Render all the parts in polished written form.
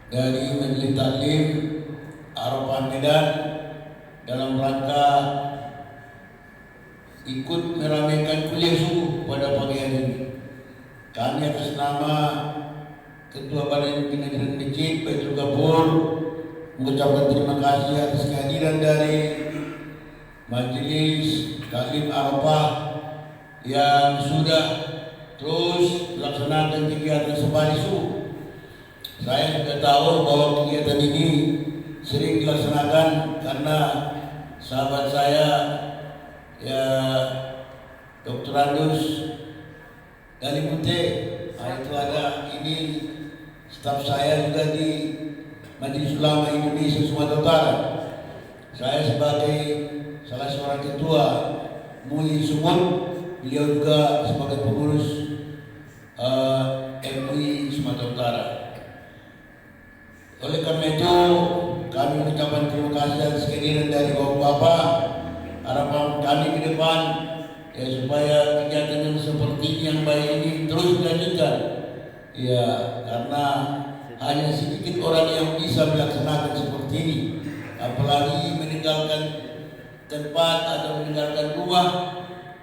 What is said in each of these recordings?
dari Majelis Taklim Arafah Medan dalam rangka ikut meramaikan kuliah subuh pada pagi hari ini. Kami atas nama Ketua Badan Pimpinan Masjid Baitul Ghafur mengucapkan terima kasih atas kehadiran dari Majelis Taklim Arafah yang sudah terus melaksanakan kegiatan sembah subuh. Saya sudah tahu bahwa kegiatan ini sering dilaksanakan karena sahabat saya ya Dr. Andus dari Putih itu ada ini staf saya juga di Majelis Ulama Indonesia Sumatera Utara. Saya sebagai salah seorang ketua MUI Sumut, beliau juga sebagai pengurus MUI Sumatera Utara. Oleh karena itu kami mengucapkan terima kasih atas kehadiran dari Bapak. Harapan kami ke depan ya supaya kegiatan yang seperti yang baik ini terus dilanjutkan. Ya, karena hanya sedikit orang yang bisa melaksanakan seperti ini. Apalagi meninggalkan tempat atau meninggalkan rumah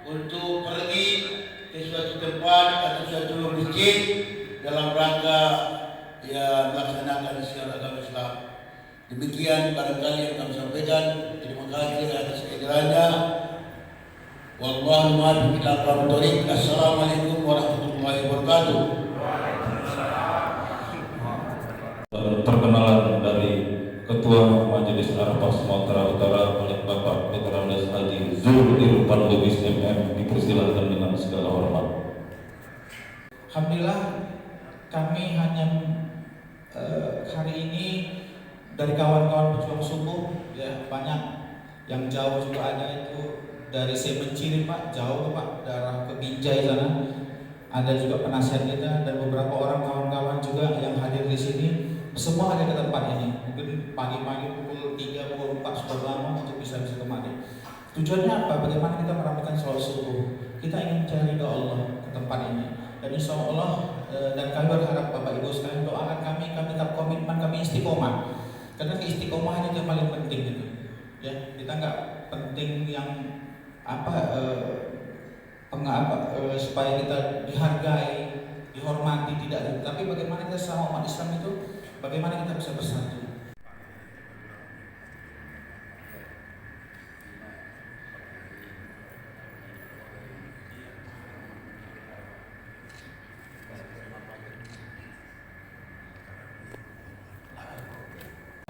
untuk pergi ke suatu tempat atau suatu masjid dalam rangka ya melaksanakan syiar agama Islam. Demikian barangkali yang kami sampaikan. Terima kasih atas kehadirannya. Wallahu a'lam bishawab. Assalamualaikum warahmatullahi wabarakatuh. Perkenalan dari Ketua Majelis Arafah Sumatera Utara oleh Bapak Dr. Andes Haji Zulkifli Lubis MM, dipersilakan dengan segala hormat. Alhamdulillah kami hanya hari ini dari kawan-kawan pejuang subuh ya banyak yang jauh juga ada itu dari Semenciri Pak, jauh Pak, daerah ke Binjai sana. Ada juga penasihat kita dan beberapa orang kawan-kawan juga yang hadir di sini. Semua ada di tempat ini. Mungkin pagi-pagi pukul 3, pukul 4 sudah lama untuk bisa kemari. Tujuannya apa? Bagaimana kita meramaikan sholat subuh? Kita ingin mencari doa Allah ke tempat ini. Dan insya Allah dan kami berharap Bapak Ibu sekalian doakan kami tetap komitmen, kami istiqomah. Karena keistiqomahan itu yang paling penting gitu. Ya, kita nggak penting yang supaya kita dihargai, dihormati, tidak. Tapi bagaimana kita sama umat Islam itu, bagaimana kita bisa bersatu.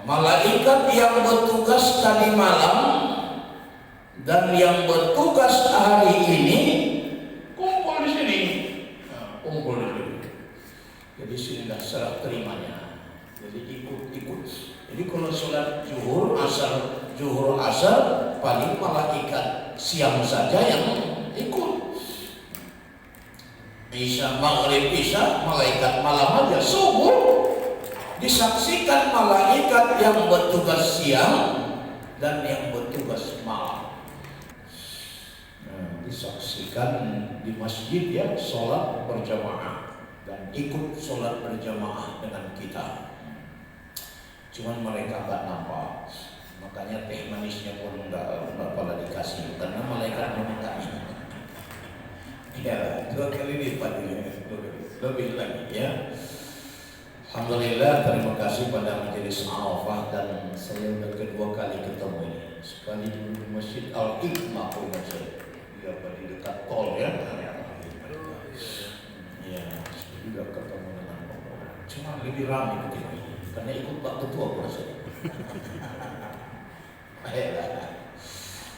Malaikat yang bertugas tadi malam dan yang bertugas hari ini kumpul di sini. Kumpul di sini. Jadi sinilah serah terimanya. Jadi ikut. Jadi kalau sholat zuhur asar paling malaikat siang saja yang ikut. Isya maghrib malaikat malam aja. Subuh disaksikan malaikat yang bertugas siang dan yang bertugas malam. Disaksikan di masjid ya, sholat berjamaah dan ikut sholat berjamaah dengan kita. Cuman mereka nggak nampak, makanya teh manisnya pun nggak pada dikasih karena malaikat meminta ini. Ya, 2 kali lipat lebih lagi ya. Alhamdulillah, terima kasih pada Majelis Arafah dan saya sudah kedua kali ketemu ini. Sekali di Masjid Al-Hikmah dia di dekat tol ya. Ya, juga ketemu dengan Bapak. Cuma lebih ramai ketika ini karena ikut Pak Ketua kurasa.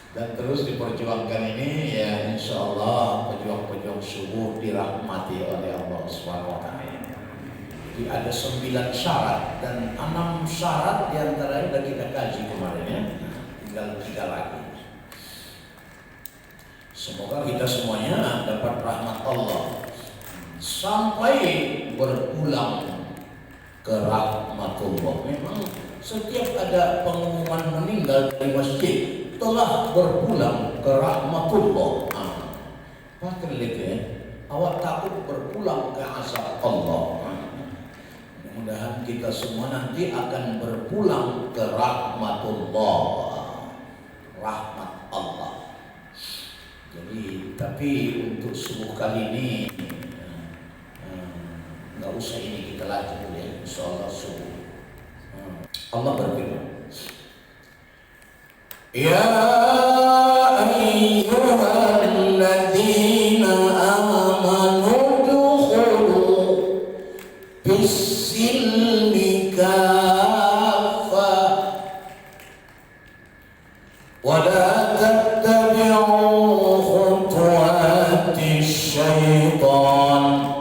Dan terus diperjuangkan ini ya, insya Allah pejuang-pejuang subuh dirahmati oleh Allah SWT. Ada 9 syarat dan 6 syarat diantaranya sudah kita kaji kemarin ya, tinggal 3 lagi. Semoga kita semuanya dapat rahmat Allah sampai berpulang ke rahmatullah. Memang setiap ada pengumuman meninggal di masjid telah berpulang ke rahmatullah. Pakai lagi awak takut berpulang ke azab Allah. Mudah-mudahan kita semua nanti akan berpulang ke rahmatullah, rahmat Allah. Jadi tapi untuk subuh kali ini nggak usah ini kita lanjut ya, insyaallah subuh. Allah berfirman, ya ayyuhalladzina amanu dukhulu bis-silmi kaffah wa la tattabi'u khutuwati syaitan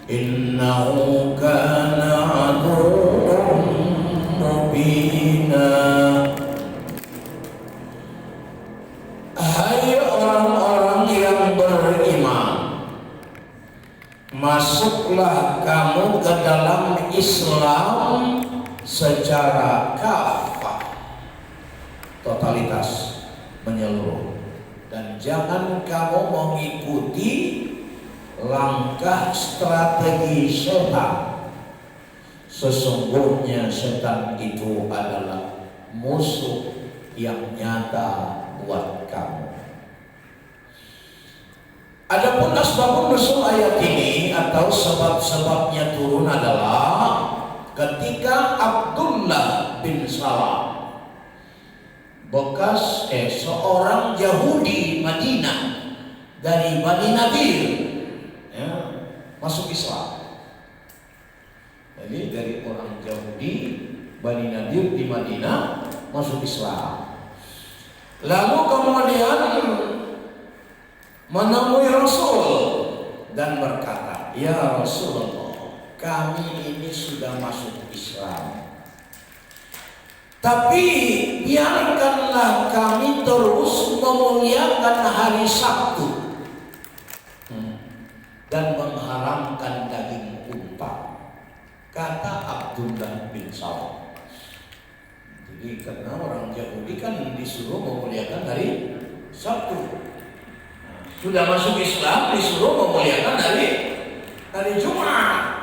innahu kana aduwwan mubina. Hai orang-orang yang beriman, masuklah kamu ke dalam Islam secara kafah, totalitas, menyeluruh, dan jangan kamu mengikuti langkah strategi setan. Sesungguhnya setan itu adalah musuh yang nyata buat kamu. Adapun asbabun nuzul ayat ini atau sebab-sebabnya turun adalah ketika Abdullah bin Salam, bekas seorang Yahudi Madinah dari Bani Nadir, ya, masuk Islam. Jadi dari orang Yahudi Bani Nadir di Madinah masuk Islam. Lalu kemudian menemui Rasul dan berkata, ya Rasulullah, kami ini sudah masuk Islam, tapi biarkanlah kami terus memuliakan hari Sabtu dan mengharamkan daging unta. Kata Abdullah bin Salam. Jadi karena orang Yahudi kan disuruh memuliakan hari Sabtu, sudah masuk Islam disuruh memuliakan hari Jumat.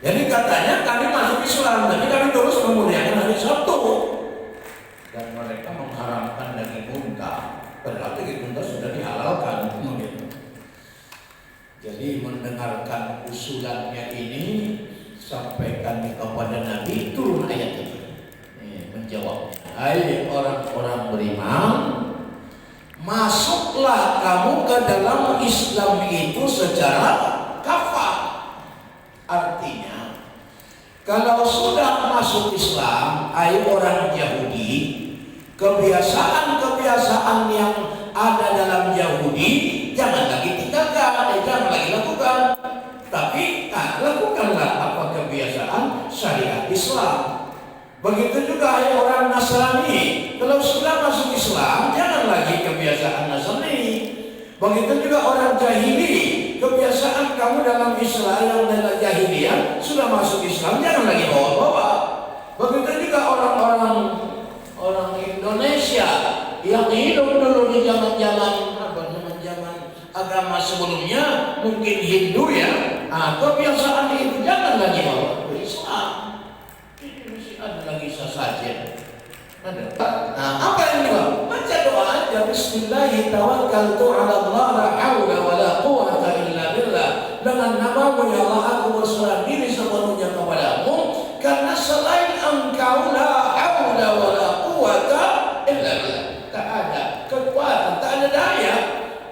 Jadi katanya kami masuk Islam, tapi kami terus memuliakan hari Sabtu, dan mereka mengharamkan daging unta. Padahal daging unta sudah dihalalkan. Jadi mendengarkan usulannya ini, sampaikan kepada Nabi, turun ayat ini menjawab, hai orang-orang beriman, masuklah kamu ke dalam Islam itu secara kafah. Artinya, kalau sudah masuk Islam, hai orang Yahudi, kebiasaan-kebiasaan yang ada dalam Yahudi jangan lagi tinggalkan, jangan lagi lakukan, tapi lakukanlah apa kebiasaan syariat Islam. Begitu juga hai orang Nasrani, kalau sudah masuk Islam jangan lagi kebiasaan Nasrani. Begitu juga orang jahili, kebiasaan kamu dalam Islam yang dalam jahiliyah sudah masuk Islam jangan lagi bawa-bawa. Begitu juga orang Indonesia yang hidup dulu di zaman agama sebelumnya, mungkin Hindu ya, kebiasaan itu jangan lagi bawa ke Islam. Ada lagi sesajen. Ada. Apa yang dibawa? Baca doa aja. Bismillah tawakkaltu ala Allah la haula wa la quwwata illa billah. Dengan namamu ya Allah aku berserah diri sepenuhnya kepadamu, karena selain engkau la haula wa la quwwata illa billah. Tak ada kekuatan, tak ada daya.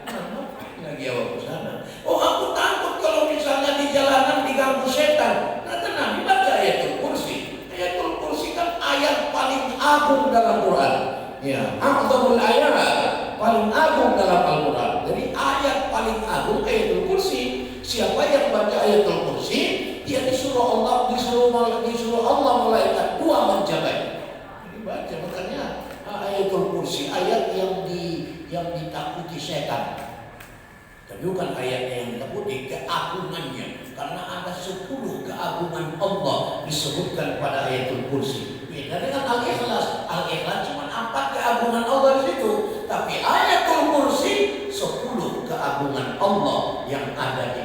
Ngapain lagi awak ke sana? Oh, aku takut kalau misalnya di jalanan diganggu setan. Nah, tenang, baca ayatul kursi. Ayatul kursi kan ayat paling agung dalam Quran. Ya, a'zamul ayat, paling agung dalam Al-Quran. Jadi ayat paling agung ayatul kursi. Siapa yang baca ayatul kursi, dia disuruh Allah malaikat dua menjaganya. Jadi baca, makanya ayatul kursi ayat yang ditakuti setan. Tapi bukan ayatnya yang ditakuti, keagungannya. Karena ada 10 keagungan Allah disebutkan pada ayatul kursi. Beda dengan Al-Ikhlas. Al-Ikhlas cuma 4 keagungan Allah di situ. Tapi ayatul kursi 10 keagungan Allah yang ada di